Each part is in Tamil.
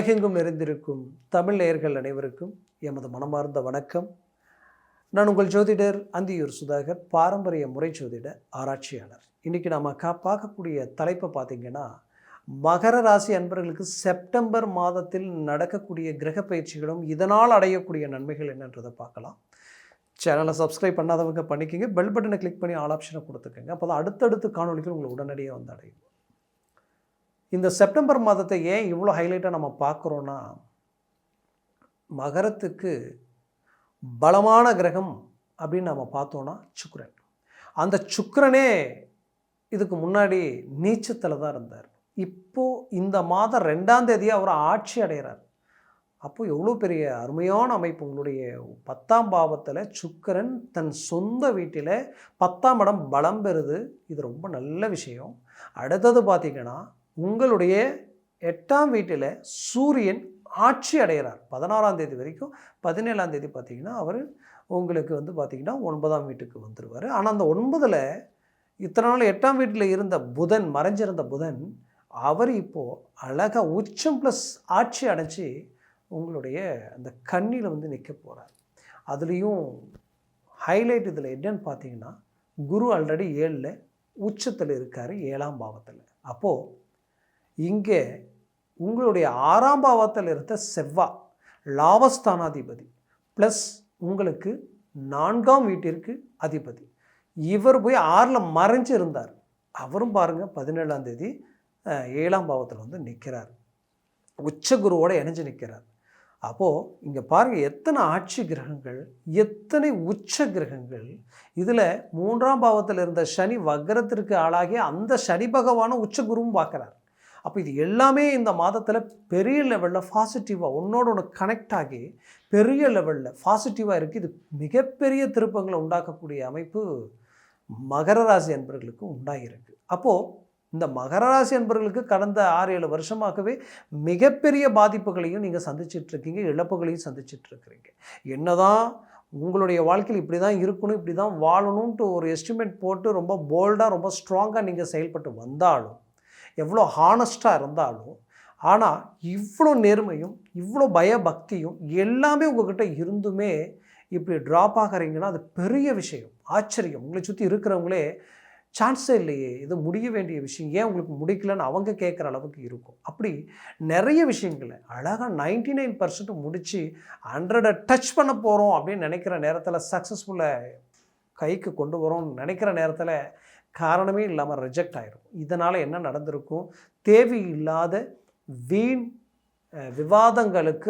உலகெங்கும் நிறைந்திருக்கும் தமிழ் நேயர்கள் அனைவருக்கும் எமது மனமார்ந்த வணக்கம். நான் உங்கள் ஜோதிடர் அந்தியூர் சுதாகர், பாரம்பரிய முறை ஜோதிட ஆராய்ச்சியாளர். இன்றைக்கி நம்ம பார்க்கக்கூடிய தலைப்பை பார்த்திங்கன்னா, மகர ராசி அன்பர்களுக்கு செப்டம்பர் மாதத்தில் நடக்கக்கூடிய கிரக பயிற்சிகளும் இதனால் அடையக்கூடிய நன்மைகள் என்னன்றதை பார்க்கலாம். சேனலை சப்ஸ்கிரைப் பண்ணாதவங்க பண்ணிக்கோங்க, பெல் பட்டனை கிளிக் பண்ணி ஆல் ஆப்ஷனை கொடுத்துக்கோங்க. அப்போ தான் அடுத்தடுத்து காணொலிகள் உங்களை உடனடியாக வந்து அடையும். இந்த செப்டம்பர் மாதத்தை ஏன் இவ்வளோ ஹைலைட்டாக நம்ம பார்க்குறோன்னா, மகரத்துக்கு பலமான கிரகம் அப்படின்னு நம்ம பார்த்தோன்னா சுக்கிரன். அந்த சுக்கிரனே இதுக்கு முன்னாடி நீச்சத்தில் தான் இருந்தார். இப்போது இந்த மாதம் 2ஆம் தேதி அவர் ஆட்சி அடைகிறார். அப்போது எவ்வளோ பெரிய அருமையான அமைப்பு. உங்களுடைய 10ஆம் பாவத்தில் சுக்கிரன் தன் சொந்த வீட்டில் 10ஆம் இடம் பலம் பெறுது. இது ரொம்ப நல்ல விஷயம். அடுத்தது பார்த்திங்கன்னா, உங்களுடைய 8ஆம் வீட்டில் சூரியன் ஆட்சி அடைகிறார் 16ஆம் தேதி வரைக்கும். 17ஆம் தேதி பார்த்திங்கன்னா அவர் உங்களுக்கு வந்து பார்த்திங்கன்னா 9ஆம் வீட்டுக்கு வந்துடுவார். ஆனால் அந்த 9ல் இத்தனை நாள் 8ஆம் வீட்டில் இருந்த புதன், மறைஞ்சிருந்த புதன், அவர் இப்போது அழகாக உச்சம் ப்ளஸ் ஆட்சி அடைச்சி உங்களுடைய அந்த கண்ணியில் வந்து நிற்க போகிறார். அதுலேயும் ஹைலைட் இதில் என்னன்னு பார்த்தீங்கன்னா, குரு ஆல்ரெடி 7ல் உச்சத்தில் இருக்கார், 7ஆம் பாவத்தில். அப்போது இங்கே உங்களுடைய 6ஆம் பாவத்தில் இருந்த செவ்வாய் லாபஸ்தானாதிபதி ப்ளஸ் உங்களுக்கு 4ஆம் வீட்டிற்கு அதிபதி, இவர் போய் 6ல் மறைஞ்சு இருந்தார். அவரும் பாருங்கள் 17ஆம் தேதி 7ஆம் பாவத்தில் வந்து நிற்கிறார், உச்ச குருவோடு இணைஞ்சு நிற்கிறார். அப்போது இங்கே பாருங்கள், எத்தனை ஆட்சி கிரகங்கள், எத்தனை உச்ச கிரகங்கள். இதில் 3ஆம் பாவத்தில் இருந்த சனி வக்ரத்திற்கு ஆளாகி அந்த சனி பகவானை உச்ச குருவும் பார்க்குறார். அப்போ இது எல்லாமே இந்த மாதத்தில் பெரிய லெவலில் பாசிட்டிவாக ஒன்றோட ஒன்று கனெக்ட் ஆகி பெரிய லெவலில் பாசிட்டிவாக இருக்குது. இது மிகப்பெரிய திருப்பங்களை உண்டாக்கக்கூடிய அமைப்பு மகர ராசி அன்பர்களுக்கு உண்டாகிருக்கு. அப்போது இந்த மகர ராசி அன்பர்களுக்கு கடந்த 6-7 வருஷமாகவே மிகப்பெரிய பாதிப்புகளையும் நீங்கள் சந்திச்சிட்ருக்கீங்க, இழப்புகளையும் சந்திச்சிட்ருக்கிறீங்க. என்னதான் உங்களுடைய வாழ்க்கையில் இப்படி தான் இருக்கணும், இப்படி தான் வாழணும்ன்ட்டு ஒரு எஸ்டிமேட் போட்டு ரொம்ப போல்டாக ரொம்ப ஸ்ட்ராங்காக நீங்கள் செயல்பட்டு வந்தாலும், எவ்வளோ ஹானஸ்ட்டாக இருந்தாலும், ஆனால் இவ்வளோ நேர்மையும் இவ்வளோ பயபக்தியும் எல்லாமே உங்கள்கிட்ட இருந்துமே இப்படி ட்ராப் ஆகிறீங்கன்னா அது பெரிய விஷயம், ஆச்சரியம். உங்களை சுற்றி இருக்கிறவங்களே சான்ஸே இல்லையே, இது முடிய வேண்டிய விஷயம், ஏன் உங்களுக்கு முடிக்கலன்னு அவங்க கேட்குற அளவுக்கு இருக்கும். அப்படி நிறைய விஷயங்களை அழகாக 99% முடித்து 100 டச் பண்ண போகிறோம் அப்படின்னு நினைக்கிற நேரத்தில், சக்ஸஸ்ஃபுல்லாக கைக்கு கொண்டு வரோம்னு நினைக்கிற நேரத்தில் காரணமே இல்லாமல் ரிஜெக்ட் ஆகிரும். இதனால் என்ன நடந்திருக்கும், தேவையில்லாத வீண் விவாதங்களுக்கு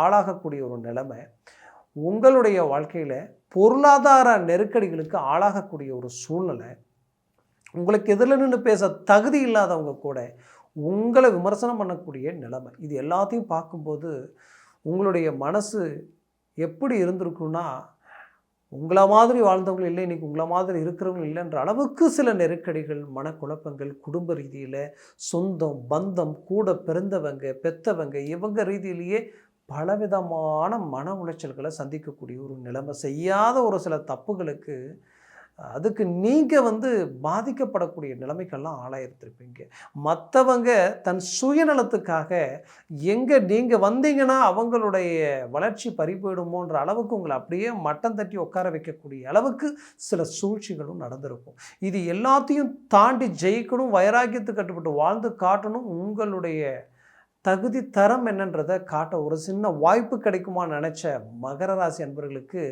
ஆளாகக்கூடிய ஒரு நிலைமை, உங்களுடைய வாழ்க்கையில் பொருளாதார நெருக்கடிகளுக்கு ஆளாகக்கூடிய ஒரு சூழ்நிலை, உங்களுக்கு எதிரில் நின்று பேச தகுதி இல்லாதவங்க கூட உங்களை விமர்சனம் பண்ணக்கூடிய நிலைமை. இது எல்லாத்தையும் பார்க்கும்போது உங்களுடைய மனசு எப்படி இருந்திருக்குன்னா, உங்களை மாதிரி வாழ்ந்தவங்க இல்லை, இன்றைக்கி உங்களை மாதிரி இருக்கிறவங்க இல்லைன்ற அளவுக்கு சில நெருக்கடிகள், மனக்குழப்பங்கள், குடும்ப ரீதியில், சொந்தம் பந்தம், கூட பிறந்தவங்க பெற்றவங்க இவங்க ரீதியிலேயே பலவிதமான மன உளைச்சல்களை சந்திக்கக்கூடிய ஒரு நிலைமை. செய்யாத ஒரு சில தப்புகளுக்கு அதுக்கு நீங்கள் வந்து பாதிக்கப்படக்கூடிய நிலைமைக்கெல்லாம் ஆளாயிருந்திருப்பீங்க. மற்றவங்க தன் சுயநலத்துக்காக எங்கே நீங்கள் வந்தீங்கன்னா அவங்களுடைய வளர்ச்சி பறிபோயிடுமோன்ற அளவுக்கு உங்களை அப்படியே மட்டம் தட்டி உட்கார வைக்கக்கூடிய அளவுக்கு சில சூழ்ச்சிகளும் நடந்திருக்கும். இது எல்லாத்தையும் தாண்டி ஜெயிக்கணும், வைராக்கியத்துக்கு கட்டுப்பட்டு வாழ்ந்து காட்டணும், உங்களுடைய தகுதி தரம் என்னன்றதை காட்ட ஒரு சின்ன வாய்ப்பு கிடைக்குமான்னு நினச்ச மகர ராசி அன்பர்களுக்கு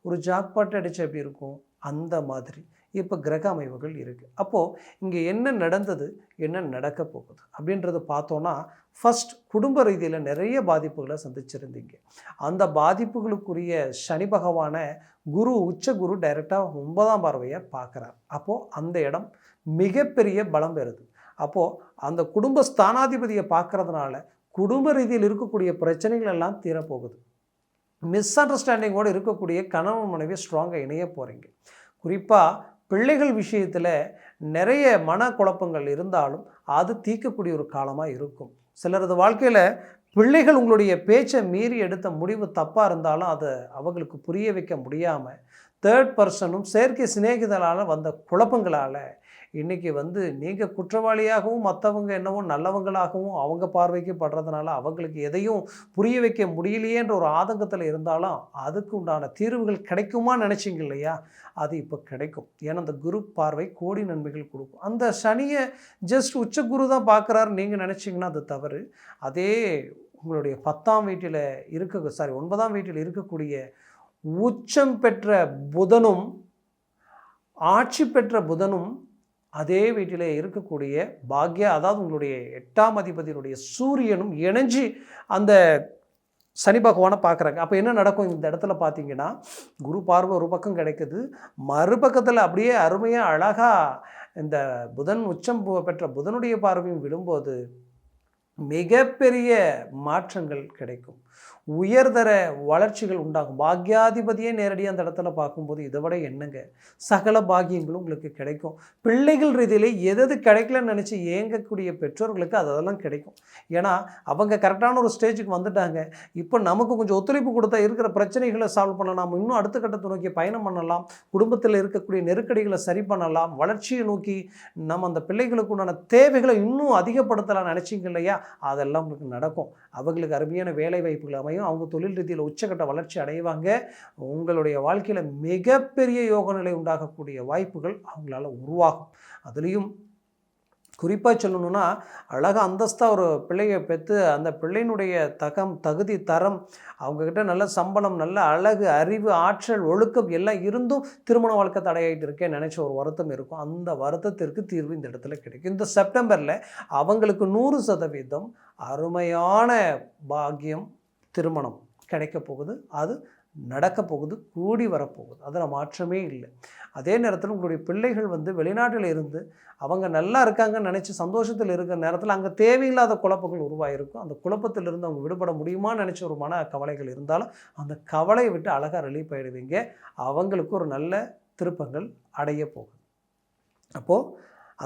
ஒரு ஜாக்பாட் அடித்து எப்படி இருக்கும், அந்த மாதிரி இப்போ கிரக அமைவுகள் இருக்குது. அப்போது இங்கே என்ன நடந்தது, என்ன நடக்க போகுது அப்படின்றத பார்த்தோன்னா, ஃபஸ்ட் குடும்ப ரீதியில் நிறைய பாதிப்புகளை சந்திச்சிருந்தீங்க. அந்த பாதிப்புகளுக்குரிய சனி பகவானை குரு, உச்ச குரு டைரெக்டாக 9ஆம் பார்வையை பார்க்குறார். அப்போது அந்த இடம் மிகப்பெரிய பலம் பெறுது. அப்போது அந்த குடும்ப ஸ்தானாதிபதியை பார்க்குறதுனால குடும்ப ரீதியில் இருக்கக்கூடிய பிரச்சனைகள் எல்லாம் தீரப்போகுது. மிஸ் அண்டர்ஸ்டாண்டிங்கோடு இருக்கக்கூடிய கணவன் மனைவி ஸ்ட்ராங்காக இணைய போகிறீங்க. குறிப்பாக பிள்ளைகள் விஷயத்தில் நிறைய மனக்குழப்பங்கள் இருந்தாலும் அது தீர்க்கக்கூடிய ஒரு காலமாக இருக்கும். சிலரது வாழ்க்கையில் பிள்ளைகள் உங்களுடைய பேச்சை மீறி எடுத்த முடிவு தப்பாக இருந்தாலும் அதை அவங்களுக்கு புரிய வைக்க முடியாமல் தேர்ட் பர்சனும் செயற்கை சிநேகிதலால் வந்த குழப்பங்களால் இன்றைக்கி வந்து நீங்கள் குற்றவாளியாகவும் மற்றவங்க என்னவோ நல்லவங்களாகவும் அவங்க பார்வைக்கு படுறதுனால அவங்களுக்கு எதையும் புரிய வைக்க முடியலையேன்ற ஒரு ஆதங்கத்தில் இருந்தாலும் அதுக்கு உண்டான தீர்வுகள் கிடைக்குமா நினச்சிங்க இல்லையா, அது இப்போ கிடைக்கும். ஏன்னா அந்த குரு பார்வை கோடி நன்மைகள் கொடுக்கும். அந்த சனியை ஜஸ்ட் உச்ச குரு தான் பார்க்குறாரு நீங்கள் நினச்சிங்கன்னா அது தவறு. அதே உங்களுடைய 10ஆம் வீட்டில் 9ஆம் வீட்டில் இருக்கக்கூடிய உச்சம் பெற்ற புதனும் ஆட்சி பெற்ற புதனும் அதே வீட்டில் இருக்கக்கூடிய அதாவது உங்களுடைய 8ஆம் அதிபதியினுடைய சூரியனும் இணைஞ்சு அந்த சனி பகவானை பார்க்குறாங்க. அப்போ என்ன நடக்கும் இந்த இடத்துல பார்த்தீங்கன்னா, குரு பார்வை ஒரு பக்கம் கிடைக்குது, மறுபக்கத்தில் அப்படியே அருமையாக அழகாக இந்த புதன் உச்சம் பெற்ற புதனுடைய பார்வையும் விடும்போது மிகப்பெரிய மாற்றங்கள் கிடைக்கும், உயர்தர வளர்ச்சிகள் உண்டாகும். பாக்யாதிபதியே நேரடியாக அந்த இடத்துல பார்க்கும்போது இதை விட என்னங்க, சகல பாக்கியங்களும் உங்களுக்கு கிடைக்கும். பிள்ளைகள் ரீதியிலே எது கிடைக்கலன்னு நினச்சி ஏங்கக்கூடிய பெற்றோர்களுக்கு அதெல்லாம் கிடைக்கும். ஏன்னா அவங்க கரெக்டான ஒரு ஸ்டேஜுக்கு வந்துட்டாங்க. இப்போ நமக்கு கொஞ்சம் ஒத்துழைப்பு கொடுத்தா இருக்கிற பிரச்சனைகளை சால்வ் பண்ணலாம், இன்னும் அடுத்த கட்டத்தை நோக்கி பயணம் பண்ணலாம், குடும்பத்தில் இருக்கக்கூடிய நெருக்கடிகளை சரி பண்ணலாம், வளர்ச்சியை நோக்கி நம்ம அந்த பிள்ளைகளுக்கு உண்டான தேவைகளை இன்னும் அதிகப்படுத்தலாம் நினச்சிங்க இல்லையா, அதெல்லாம் உங்களுக்கு நடக்கும். அவங்களுக்கு அருமையான வேலை வாய்ப்புகள் அமையும், அவங்க தொழில் ரீதியில் உச்சக்கட்ட வளர்ச்சி அடைவாங்க. உங்களுடைய வாழ்க்கையில் மிகப்பெரிய யோக நிலை உண்டாகக்கூடிய வாய்ப்புகள் அவங்களால உருவாகும். அதுலேயும் குறிப்பாக சொல்லணும்னா, அழகாக அந்தஸ்தாக ஒரு பிள்ளையை பெற்று அந்த பிள்ளையினுடைய தகுதி தரம் அவங்கக்கிட்ட நல்ல சம்பளம், நல்ல அழகு, அறிவு, ஆற்றல், ஒழுக்கம் எல்லாம் இருந்தும் திருமண வாழ்க்கை தடையாகிட்டு இருக்கேன் நினச்ச ஒரு வருத்தம் இருக்கும். அந்த வருத்தத்திற்கு தீர்வு இந்த இடத்துல கிடைக்கும். இந்த செப்டம்பரில் அவங்களுக்கு 100% அருமையான பாக்கியம், திருமணம் கிடைக்க போகுது. அது நடக்க போகுது, கூடி வரப்போகுது, அதில் மாற்றமே இல்லை. அதே நேரத்தில் உங்களுடைய பிள்ளைகள் வந்து வெளிநாட்டில் இருந்து அவங்க நல்லா இருக்காங்கன்னு நினச்சி சந்தோஷத்தில் இருக்கிற நேரத்தில் அங்கே தேவையில்லாத குழப்பங்கள் உருவாகிருக்கும். அந்த குழப்பத்திலிருந்து அவங்க விடுபட முடியுமான்னு நினச்ச ஒரு மன கவலைகள் இருந்தாலும் அந்த கவலையை விட்டு அழகாக ரிலீஃப் ஆகிடுவீங்க. அவங்களுக்கு ஒரு நல்ல திருப்பங்கள் அடைய போகுது. அப்போது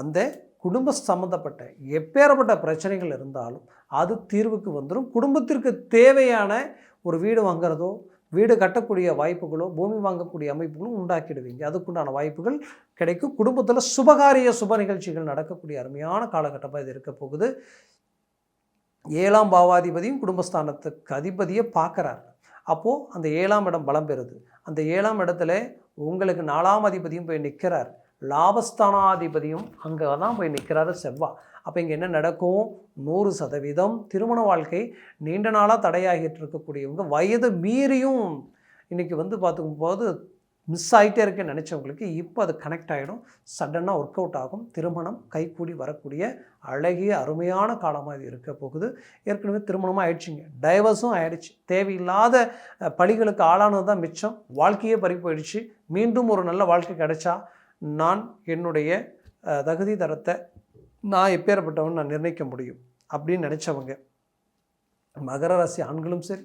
அந்த குடும்ப சம்மந்தப்பட்ட எப்பேற்பட்ட பிரச்சனைகள் இருந்தாலும் அது தீர்வுக்கு வந்துடும். குடும்பத்திற்கு தேவையான ஒரு வீடு வாங்குறதோ, வீடு கட்டக்கூடிய வாய்ப்புகளோ, பூமி வாங்கக்கூடிய அமைப்புகளும் உண்டாக்கிடுவீங்க. அதுக்குண்டான வாய்ப்புகள் கிடைக்கும். குடும்பத்தில் சுபகாரிய சுப நிகழ்ச்சிகள் நடக்கக்கூடிய அருமையான காலகட்டமாக இது இருக்க போகுது. 7ஆம் பாவாதிபதியும் குடும்பஸ்தானத்துக்கு அதிபதியை பார்க்குறாரு. அப்போது அந்த 7ஆம் இடம் பலம் பெறுது. அந்த 7ஆம் இடத்துல உங்களுக்கு 4ஆம் அதிபதியும் போய் நிற்கிறார். லாபஸ்தானாதிபதியும் அங்கே தான் போய் நிற்கிறாரு, செவ்வாய். அப்போ இங்கே என்ன நடக்கும், 100% திருமண வாழ்க்கை நீண்ட நாளாக தடையாகிட்டு இருக்கக்கூடியவங்க, வயது மீறியும் இன்றைக்கி வந்து பார்த்துக்கும்போது மிஸ் ஆகிட்டே இருக்கேன்னு நினச்சவங்களுக்கு இப்போ அது கனெக்ட் ஆகிடும், சடனாக ஒர்க் அவுட் ஆகும், திருமணம் கைக்கூடி வரக்கூடிய அழகிய அருமையான காலமாக இது இருக்க போகுது. ஏற்கனவே திருமணமாக ஆயிடுச்சுங்க, டைவர்ஸும் ஆகிடுச்சு, தேவையில்லாத பழிகளுக்கு ஆளானது தான் மிச்சம், வாழ்க்கையே பறி போயிடுச்சு. மீண்டும் ஒரு நல்ல வாழ்க்கை கிடைச்சா நான் என்னுடைய தகுதி தரத்தை நான் எப்பேற்பட்டவன் நான் நிர்ணயிக்க முடியும் அப்படின்னு நினச்சவங்க, மகர ராசி ஆண்களும் சரி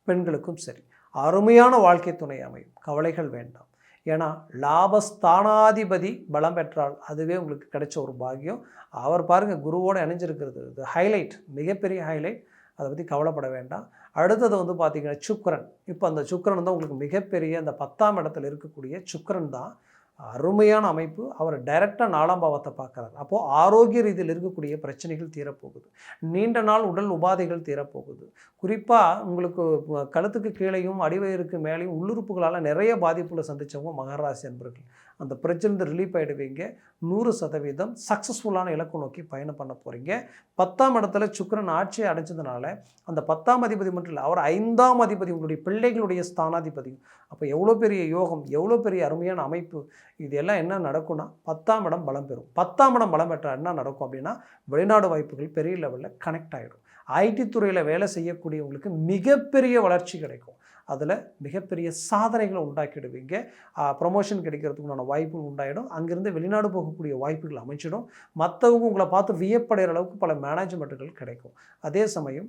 பெண்களுக்கும் சரி அருமையான வாழ்க்கை துணை அமையும். கவலைகள் வேண்டாம். ஏன்னா லாபஸ்தானாதிபதி பலம் பெற்றால் அதுவே உங்களுக்கு கிடைச்ச ஒரு பாக்கியம். அவர் பாருங்கள் குருவோடு இணைஞ்சிருக்கிறது, இது ஹைலைட், மிகப்பெரிய ஹைலைட். அதை பற்றி கவலைப்பட வேண்டாம். அடுத்தது வந்து பார்த்திங்கன்னா சுக்கிரன். இப்போ அந்த சுக்கிரன் தான் உங்களுக்கு மிகப்பெரிய அந்த 10ஆம் இடத்துல இருக்கக்கூடிய சுக்கிரன் தான் அருமையான அமைப்பு. அவர் டைரெக்டாக 4ஆம் பாவத்தை பார்க்குறாரு. அப்போது ஆரோக்கிய ரீதியில் இருக்கக்கூடிய பிரச்சனைகள் தீரப்போகுது, நீண்ட நாள் உடல் உபாதைகள் தீரப்போகுது. குறிப்பாக உங்களுக்கு கழுத்துக்கு கீழேயும் அடிவயிறுக்கு மேலேயும் உள்ளுறுப்புகளால் நிறைய பாதிப்புகளை சந்தித்தவங்க மகராசி அன்பர்கள், அந்த பிரச்சனை ரிலீஃப் ஆகிடுவீங்க. 100% சக்ஸஸ்ஃபுல்லான இலக்கு நோக்கி பயணம் பண்ண போகிறீங்க. 10ஆம் இடத்துல சுக்கிரன் ஆட்சி அடைஞ்சதுனால அந்த 10ஆம் அதிபதி மட்டும் இல்லை, அவர் 5ஆம் அதிபதி உங்களுடைய பிள்ளைகளுடைய ஸ்தானாதிபதி. அப்போ எவ்வளோ பெரிய யோகம், எவ்வளோ பெரிய அருமையான அமைப்பு. இது எல்லாம் என்ன நடக்கும்னா 10ஆம் இடம் பலம் பெறும். 10ஆம் இடம் பலம் பெற்றால் என்ன நடக்கும் அப்படின்னா வெளிநாடு வாய்ப்புகள் பெரிய லெவலில் கனெக்ட் ஆகிடும். ஐடி துறையில் வேலை செய்யக்கூடியவங்களுக்கு மிகப்பெரிய வளர்ச்சி கிடைக்கும். அதில் மிகப்பெரிய சாதனைகளை உண்டாக்கிடுவீங்க. ப்ரமோஷன் கிடைக்கிறதுக்குண்டான வாய்ப்புகள் உண்டாயிடும். அங்கேருந்து வெளிநாடு போகக்கூடிய வாய்ப்புகள் அமைச்சிடும். மற்றவங்க உங்களை பார்த்து வியப்படைகிற அளவுக்கு பல மேனேஜ்மெண்ட்டுகள் கிடைக்கும். அதே சமயம்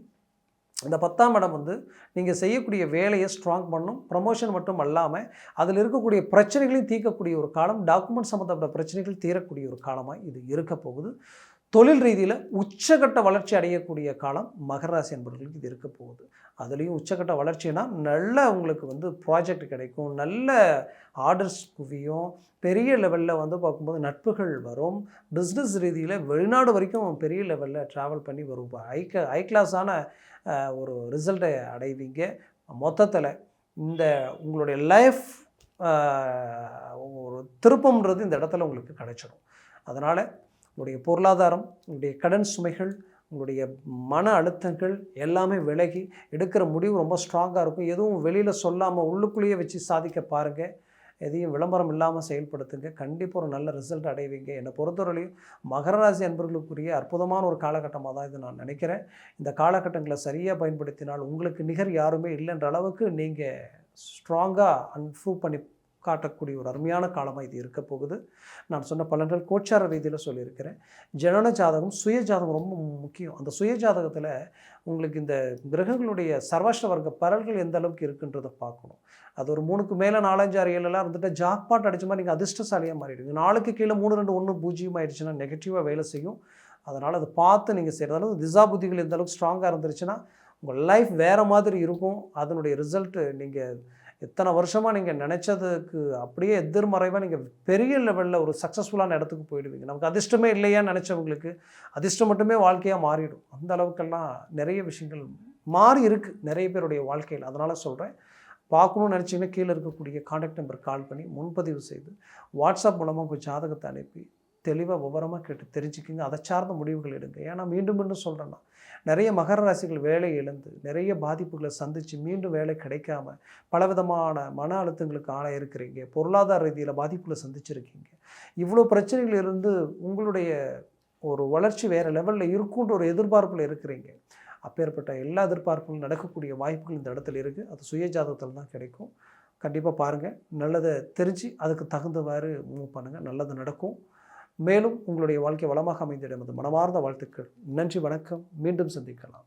இந்த 10ஆம் இடம் வந்து நீங்கள் செய்யக்கூடிய வேலையை ஸ்ட்ராங் பண்ணும். ப்ரமோஷன் மட்டும் அல்லாமல் அதில் இருக்கக்கூடிய பிரச்சனைகளையும் தீர்க்கக்கூடிய ஒரு காலம், டாக்குமெண்ட் சம்மந்தப்பட்ட பிரச்சனைகள் தீரக்கூடிய ஒரு காலமாக இது இருக்க போகுது. தொழில் ரீதியில் உச்சகட்ட வளர்ச்சி அடையக்கூடிய காலம் மகர ராசி என்பவர்களுக்கு இது இருக்க போகுது. அதுலேயும் உச்சகட்ட வளர்ச்சினா நல்ல உங்களுக்கு வந்து ப்ராஜெக்ட் கிடைக்கும், நல்ல ஆர்டர்ஸ் குவியும், பெரிய லெவலில் வந்து பார்க்கும்போது நட்புகள் வரும், பிஸ்னஸ் ரீதியில் வெளிநாடு வரைக்கும் பெரிய லெவலில் ட்ராவல் பண்ணி வரும், ஹை கிளாஸான ஒரு ரிசல்ட்டை அடைவீங்க. மொத்தத்தில் இந்த உங்களுடைய லைஃப் ஒரு திருப்பம்ன்றது இந்த இடத்துல உங்களுக்கு கிடைச்சிடும். அதனால் உங்களுடைய பொருளாதாரம், உங்களுடைய கடன் சுமைகள், உங்களுடைய மன அழுத்தங்கள் எல்லாமே விலகி எடுக்கிற முடிவு ரொம்ப ஸ்ட்ராங்காக இருக்கும். எதுவும் வெளியில் சொல்லாமல் உள்ளுக்குள்ளேயே வச்சு சாதிக்க பாருங்கள். எதையும் விளம்பரம் இல்லாமல் செயல்படுத்துங்க. கண்டிப்பாக ஒரு நல்ல ரிசல்ட் அடைவீங்க. என்னை பொறுத்தவரையிலையும் மகர ராசி அன்பர்களுக்குரிய அற்புதமான ஒரு காலகட்டமாக தான் இது நான் நினைக்கிறேன். இந்த காலகட்டங்களை சரியாக பயன்படுத்தினால் உங்களுக்கு நிகர் யாருமே இல்லைன்ற அளவுக்கு நீங்கள் ஸ்ட்ராங்காக அன்ப்ரூவ் பண்ணி காட்டக்கூடிய ஒரு அருமையான காலமாக இது இருக்க போகுது. நான் சொன்ன பலன்கள் கோச்சார ரீதியில் சொல்லியிருக்கிறேன். ஜனன ஜாதகம், சுய ஜாதகம் ரொம்ப முக்கியம். அந்த சுய ஜாதகத்தில் உங்களுக்கு இந்த கிரகங்களுடைய சர்வாஷ்ட வர்க்க பரல்கள் எந்த அளவுக்கு இருக்குன்றதை பார்க்கணும். அது ஒரு 3க்கு மேலே 4, 5, 6, 7 இருந்துட்டு ஜாக்பாட் அடித்த மாதிரி நீங்கள் அதிர்ஷ்டசாலியாக மாறிடுவீங்க. 4க்கு கீழே 3, 2, 1, 0 ஆயிடுச்சுன்னா நெகட்டிவாக வேலை செய்யும். அதனால் அதை பார்த்து நீங்கள் செய்கிறது. அளவு திசா புத்திகள் எந்த அளவுக்கு ஸ்ட்ராங்காக இருந்துருச்சுன்னா உங்கள் லைஃப் வேறு மாதிரி இருக்கும். அதனுடைய ரிசல்ட்டு நீங்கள் எத்தனை வருஷமாக நீங்கள் நினச்சதுக்கு அப்படியே எதிர்மறைவாக நீங்கள் பெரிய லெவலில் ஒரு சக்ஸஸ்ஃபுல்லான இடத்துக்கு போயிடுவீங்க. நமக்கு அதிர்ஷ்டமே இல்லையான்னு நினச்சவங்களுக்கு அதிர்ஷ்டம் மட்டுமே வாழ்க்கையாக மாறிடும். அந்த அளவுக்கெல்லாம் நிறைய விஷயங்கள் மாறி இருக்குது நிறைய பேருடைய வாழ்க்கையில். அதனால் சொல்கிறேன், பார்க்கணும்னு நினச்சிங்கன்னா கீழே இருக்கக்கூடிய கான்டாக்ட் நம்பர் கால் பண்ணி முன்பதிவு செய்து வாட்ஸ்அப் மூலமாக உங்கள் ஜாதகத்தை அனுப்பி தெளிவாக விவரமாக கேட்டு தெரிஞ்சுக்கிங்க. அதை சார்ந்த முடிவுகள் எடுங்க. ஏன்னா மீண்டும் மீண்டும் சொல்கிறேன்னா நிறைய மகர ராசிகள் வேலை இழந்து நிறைய பாதிப்புகளை சந்தித்து மீண்டும் வேலை கிடைக்காம பலவிதமான மன அழுத்தங்களுக்கு ஆளாக இருக்கிறீங்க. பொருளாதார ரீதியில் பாதிப்புகளை சந்திச்சிருக்கீங்க. இவ்வளோ பிரச்சனைகள் இருந்து உங்களுடைய ஒரு வளர்ச்சி வேறு லெவலில் இருக்குன்ற ஒரு எதிர்பார்ப்பில் இருக்கிறீங்க. அப்பேற்பட்ட எல்லா எதிர்பார்ப்புகளும் நடக்கக்கூடிய வாய்ப்புகள் இந்த இடத்துல இருக்குது. அது சுய ஜாதகத்தில் தான் கிடைக்கும். கண்டிப்பாக பாருங்கள், நல்லதை தெரிஞ்சு அதுக்கு தகுந்தவாறு மூவ் பண்ணுங்கள், நல்லது நடக்கும். மேலும் உங்களுடைய வாழ்க்கை வளமாக அமைந்திடும். மனமார்ந்த வாழ்த்துக்கள். நன்றி, வணக்கம். மீண்டும் சந்திக்கலாம்.